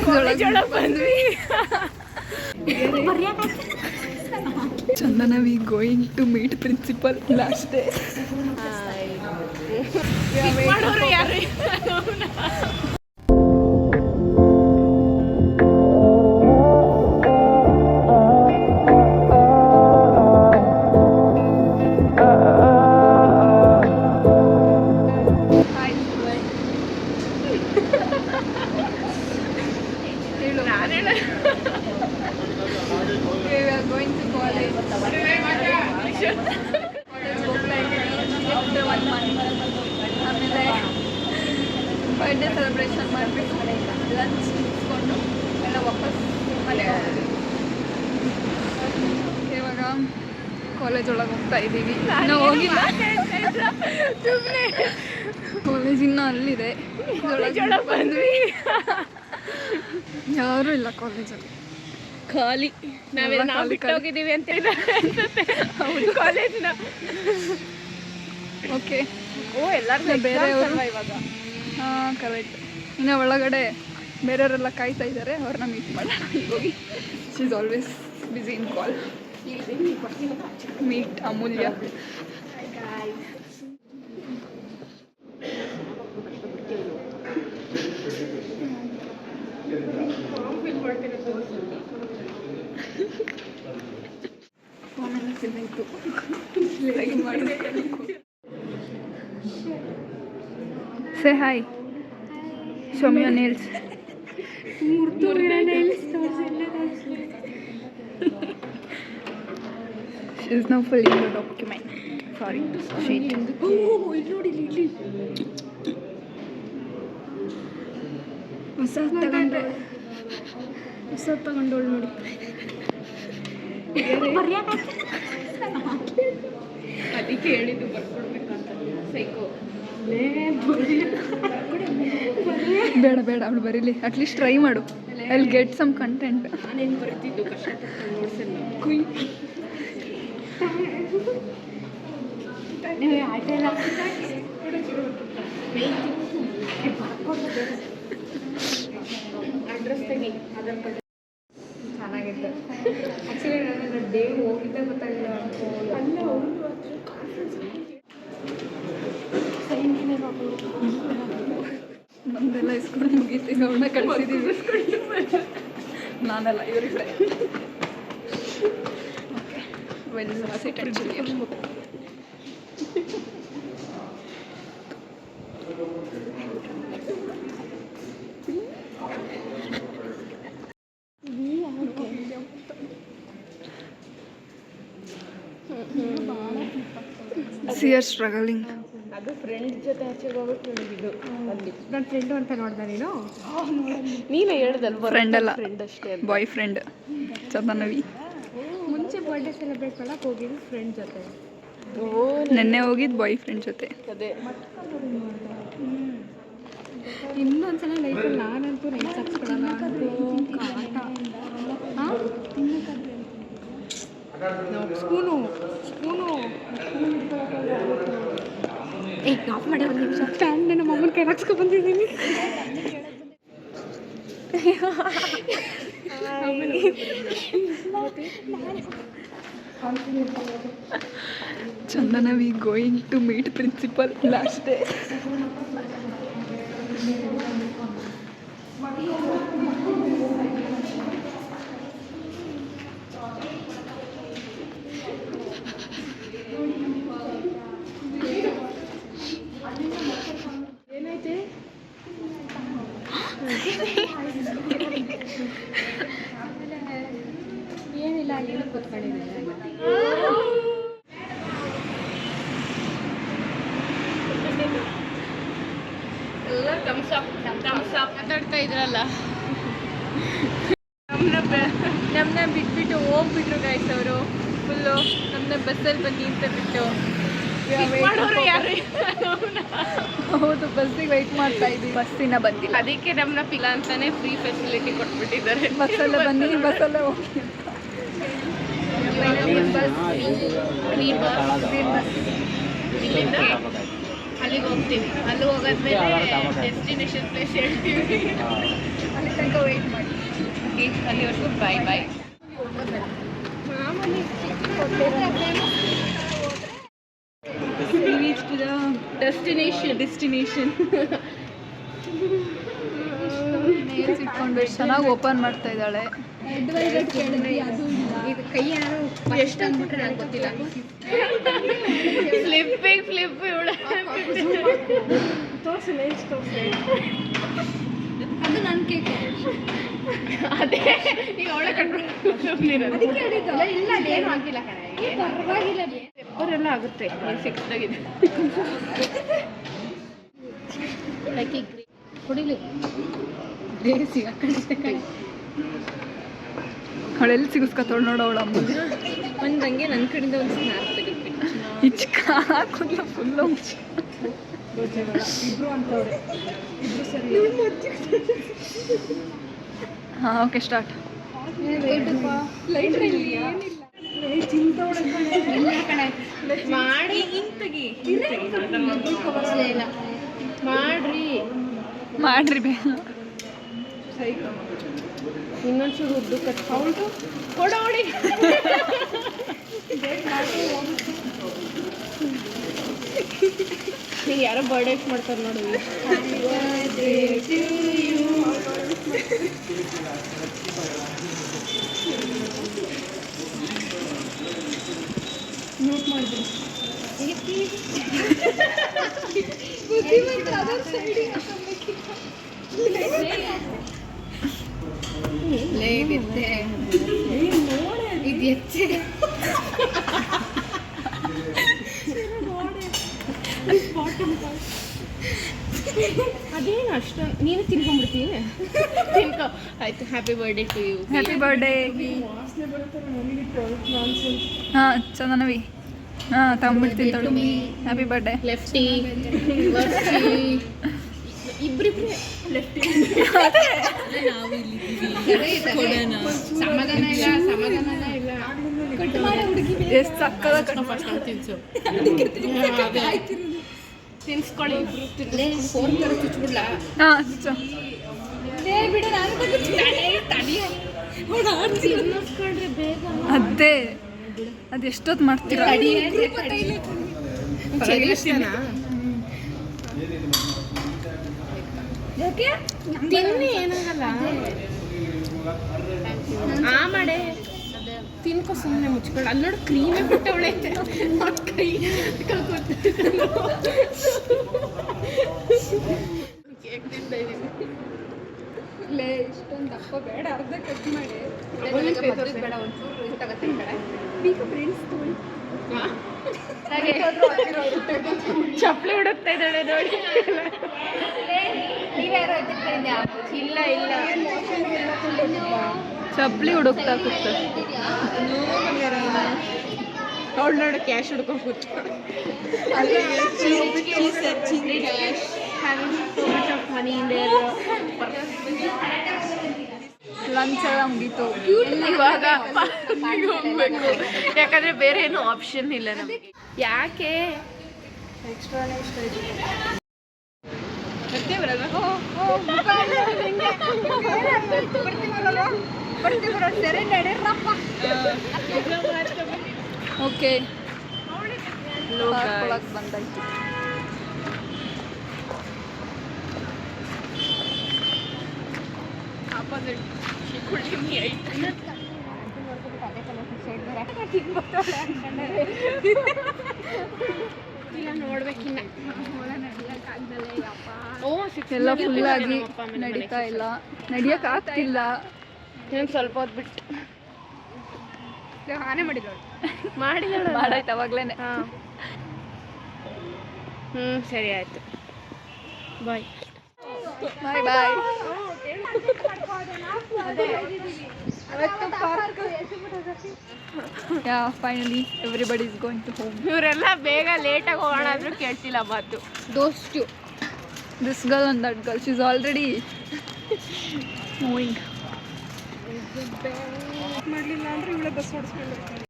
College ಒಳಗೆ ಬಂದ್ವಿ. Chandana we going to meet principal last day. Birthday celebration ಮಾಡಿಬಿಟ್ಟು lunch ಮುಗಿಸ್ಕೊಂಡು ಎಲ್ಲ ವಾಪಸ್ ಮನೆಗೆ ಹೋಗ್ತೀವಿ. ಇವಾಗ ಕಾಲೇಜ್ ಒಳಗೆ ಹೋಗ್ತಾ ಇದ್ದೀವಿ. ನಾವು ಹೋಗಿಲ್ಲ, ಸುಮ್ಮನೆ ಕಾಲೇಜ್ ಇನ್ನೂ ಅಲ್ಲಿದೆ. ಒಳಗೆ ಬಂದ್ವಿ. ಯಾರೂ ಇಲ್ಲ ಕಾಲೇಜಲ್ಲಿ, ಖಾಲಿ. ನಾವು ಬಿಟ್ಟೋಗಿದ್ದೀವಿ ಅಂತ ಹೌದು ಕಾಲೇಜ್ನ. ಓಕೆ, ಓ ಎಲ್ಲರೂ ಬೇರೆಯವರು ಇವಾಗ. ಹಾಂ ಕರೆಕ್ಟ್. ಇನ್ನು ಒಳಗಡೆ ಬೇರೆಯವರೆಲ್ಲ ಕಾಯ್ತಾ ಇದ್ದಾರೆ, ಅವ್ರನ್ನ ಮೀಟ್ ಮಾಡೋಣ ಹೋಗಿ. She is always busy in call. Meet Amulya. Say hi. Show me your nails. She is now filling the document. Sorry, sheet. ಹೊಸ ತಗೊಂಡೋಳು ನೋಡಿ. ಅದಕ್ಕೆ ಹೇಳಿದ್ದು ಬರ್ಕೊಡ್ಬೇಕಂತ. ಸೈಕೋ ಬೇಡ ಬೇಡ, ಅವಳು ಬರೀಲಿ. ಅಟ್ಲೀಸ್ಟ್ ಟ್ರೈ ಮಾಡು. I will get some content. ನಾನೇನು ಬರೀತಿದ್ದು ಕಷ್ಟಪಟ್ಟು ನೋಡ್ಸಲ್ಲ. ಆಯ್ತಾಯಿಲ್ಲ, ಅಡ್ರೆಸ್ ತೆಗಿ. ಅದರ ಕಡೆ ಚೆನ್ನಾಗಿತ್ತು. ಆ್ಯಕ್ಚುಲಿ ನಾನು ಡೇ ಹೋಗಿದ್ದೆ ಗೊತ್ತಾಗಿಲ್ಲ. ಅಲ್ಲ ನಮ್ದೆಲ್ಲ ಸ್ಕೂಲ್ ಮುಗೀತೀವಿ, ಅವ್ರನ್ನ ಕಳಿಸಿದ್ದೀವಿ. ನಾನಲ್ಲ, ಇವರಿಲ್ಲ. Okay, well sit actually. See are struggling. ಅದು ಫ್ರೆಂಡ್ ಜೊತೆ ಆಚೆಗೆ ಹೋಗ್ಬಿಟ್ಟು ನೋಡಿದ್ದು. ಅಲ್ಲಿ ನನ್ನ ಫ್ರೆಂಡು ಅಂತ ನೋಡ್ದೆ ನೀನು. ನೀನೇ ಹೇಳ್ದಲ್ವ, ಫ್ರೆಂಡ್ ಅಲ್ಲ, ಫ್ರೆಂಡ್ ಅಷ್ಟೇ, ಬಾಯ್ ಫ್ರೆಂಡ್. ಚಂದನವಿ ಮುಂಚೆ ಬರ್ಡೇ ಸೆಲೆಬ್ರೇಟ್ ಮಾಡಕ್ಕೆ ಹೋಗಿದ್ದು ಫ್ರೆಂಡ್ ಜೊತೆ. ನೆನ್ನೆ ಹೋಗಿದ್ದು ಬಾಯ್ ಫ್ರೆಂಡ್ ಜೊತೆ. ಅದೇ ಇನ್ನೊಂದ್ಸಲ ಲೈಫಲ್ಲಿ ನಾನಂತೂ ನೈಟ್ ಹಾಕ್ಸ್ಕೊಳಲ್ಲ. ಸ್ಪೂನು ಸ್ಪೂನು ಆಫ್ ಮಾಡಿ ಒಂದು ನಿಮಿಷ. ಫ್ಯಾನ್ ನನ್ನ ಮಮ್ಮನ ಕೈ ಹಾಕ್ಸ್ಕೊ ಬಂದಿದ್ದೀನಿ. Chandana we going to meet principal last day. ಏನೈತೆ? ಏನಿಲ್ಲ, ಏನು ಕೂತ್ಕೊಂಡಿದ್ದೀನಿ. ಎಲ್ಲ ಮಾತಾಡ್ತಾ ಇದ್ರಲ್ಲ. ನಮ್ಮನ್ನ ಬಿಟ್ಬಿಟ್ಟು ಹೋಗ್ಬಿಟ್ರು ಗೈಸ್ ಅವರು. ಫುಲ್ಲು ನಮ್ಮನ್ನ ಬಸ್ಸಲ್ಲಿ ಬಂದು ಅಂತ ಬಿಟ್ಟು. ಹೌದು, ಬಸ್ಸಿಗೆ ವೆಯ್ಟ್ ಮಾಡ್ತಾ ಇದ್ದೀವಿ. ಬಸ್ಸಿನ ಬಂದಿಲ್ಲ, ಅದಕ್ಕೆ ನಮ್ಮನ್ನ ಪಿಲ್ಲ ಅಂತಾನೆ ಫ್ರೀ ಫೆಸಿಲಿಟಿ ಕೊಟ್ಬಿಟ್ಟಿದ್ದಾರೆ. ಬಸ್ಸಲ್ಲೇ ಬನ್ನಿ, ಬಸ್ಸಲ್ಲೇ ಹೋಗಿ. ಅಲ್ಲಿಗೆ ಹೋಗ್ತೀವಿ. ಅಲ್ಲಿ ಹೋಗೋದ್ಮೇಲೆ ಡೆಸ್ಟಿನೇಷನ್ ಪ್ಲೇಸ್ ಹೇಳ್ತೀವಿ. ಅಲ್ಲಿ ತನಕ ವೆಯ್ಟ್ ಮಾಡಿ. ಓಕೆ, ಅಲ್ಲಿವರೆಗೂ ಬಾಯ್ ಬಾಯ್. ಡೆಸ್ಟಿನೇಷನ್ ಇಟ್ಕೊಂಡು ಚೆನ್ನಾಗಿ ಓಪನ್ ಮಾಡ್ತಾ ಇದ್ದಾಳೆ. ಕೈ ಯಾರು ಎಷ್ಟು ಅಂದ್ಬಿಟ್ರೆ ನಂಗೆ ಗೊತ್ತಿಲ್ಲ. ಫ್ಲಿಪ್ ಅದು ನನ್ನ ಕೇಕ್. ಅದೇ ಈಗ ಅವಳೆ ಇಲ್ಲ ಅದೇನು ಆಗಿಲ್ಲ ಕಣೆ, ಪರವಾಗಿಲ್ಲ. ಪೆಪ್ಪರೆಲ್ಲ ಆಗುತ್ತೆ, ಸಿಕ್ಸ್ದಾಗಿದೆ. ಕುಡಿಲಿ ಅವಳೆಲ್ಲಿ ಸಿಗಿಸ್ಕೊತಾಳು ನೋಡು ಅವಳ ಅಮ್ಮ. ಒಂದು ಹಂಗೆ ನನ್ನ ಕಡೆಯಿಂದ ಒಂದು ಸ್ನ್ಯಾಪ್ ತೆಗೆದ್ಬಿಟ್ಟು ಇಚ್ಕ ಹಾಕೋಲ್ಲ ಫುಲ್ಲು. ಇಬ್ರು ಅಂತವ್ರೆ, ಇಬ್ರು ಸರಿ. ಹಾಂ, ಓಕೆ, ಸ್ಟಾರ್ಟ್. ಮಾಡಿ ಮಾಡ್ರಿ ಬೇ. ಇನ್ನೊಂಚೂರು ಉದ್ದು ಕಟ್ಕೊಂಡು ಕೊಡೋಡಿ. ಈಗ ಯಾರೋ ಬರ್ಡೇ ಮಾಡ್ತಾರೆ ನೋಡಿ. ನೋಟ್ ಮಾಡಿದ್ರು ಅದೇನು ಅಷ್ಟೊಂದು ನೀನು ತಿನ್ಕೊಂಡ್ಬಿಡ್ತೀನಿ. ತಿನ್ಕೊ ಆಯ್ತು. Happy birthday to you. Happy birthday. ಹಾಂ, ಚಂದನವಿ. ಹಾಂ, ತಗೊಂಡ್ಬಿಡ್ತೀನಿ ತೊಳು. Happy birthday. ಲೆಫ್ಟಿ ಇಬ್ರಿಬ್ರೆ ಲೆಫ್ಟಿ. ಸಮಾಧಾನ ಇಲ್ಲ. ಎಷ್ಟು ಸಕ್ಕದ ತಿನ್ಸ್ಕೊಳ್ಳಿ. ಚುಚ್ಬಿಡ್ಲಾ? ಹಾಂ, ಅದೇ ಅದು ಎಷ್ಟೊತ್ತು ಮಾಡ್ತೀರಾ? ತಿನ್ನಿ, ಏನಾಗಲ್ಲ. ಆ ಮಾಡೆ ತಿನ್ಕೋ, ಸುಮ್ಮನೆ ಮುಚ್ಕೊಳ್ಳ. ಅಲ್ಲಿ ನೋಡಿ ಕ್ರೀಮೇ ಬಿಟ್ಟವಳೆ. ಕೈ ಕೇಕ್ ತಿಂತಾ ಇದ್ದೀನಿ. ಇಲ್ಲೇ ಇಷ್ಟೊಂದು ದಪ್ಪ ಬೇಡ, ಅರ್ಧ ಕಟ್ ಮಾಡಿ. ಬೇಡ, ಒಂಚೂರು ತಗತ್ತೆ ಕಡೆ. ಈಗ ಫ್ರೆಂಡ್ಸ್ ತೊಗೊಳ್ಳಿ. ಚಪ್ಪಲಿ ಹುಡುಕ್ತಾ ಇದ್ದಾಳೆ ನೋಡಿ. ಇಲ್ಲ ಚಪ್ಪಲಿ ಹುಡುಕ್ತಾ ಕೂತ ಅವಳು ನೋಡು, ಕ್ಯಾಶ್ ಹುಡ್ಕೊಂಡು ಕೂತ. ಲಂಚ್ ಎಲ್ಲ ಮುಗೀತು. ಇವಾಗ ಹೋಗ್ಬೇಕು, ಯಾಕಂದ್ರೆ ಬೇರೆ ಏನು ಆಪ್ಷನ್ ಇಲ್ಲ ನಮಗೆ. ಯಾಕೆ ಎಕ್ಸ್ಟ್ರಾನೇ ಇಷ್ಟ ಇದೆ. ಓಕೆ, ಬಂದಾಯ್ತು. ನೋಡ್ಬೇಕಿನ್ನ ಎಲ್ಲ ಫುಲ್ ಆಗಿ ನಡೀತಾ ಇಲ್ಲ, ನಡಿಯಕ್ ಆಗ್ತಿಲ್ಲ. ಸ್ವಲ್ಪ ಹೊತ್ತು ಬಿಟ್ಟು ಹಾನೆ ಮಾಡಾಯ್ತು ಅವಾಗ್ಲೇನೆ. ಸರಿ ಆಯ್ತು, ಬಾಯ್ ಬಾಯ್ ಬಾಯ್. Yeah, finally everybody is going to home. ಇವರೆಲ್ಲ ಬೇಗ ಲೇಟಾಗಿ ಹೋಗೋಣ ಅಂದ್ರೂ ಕೇಳ್ತಿಲ್ಲ ಮಾತು. Those two, this girl and that girl, she's already moving. ಮಾಡಲಿಲ್ಲ ಅಂದ್ರೆ ಇವಳೆ ಬಸ್ ಓಡಿಸ್ಕೊಂಡು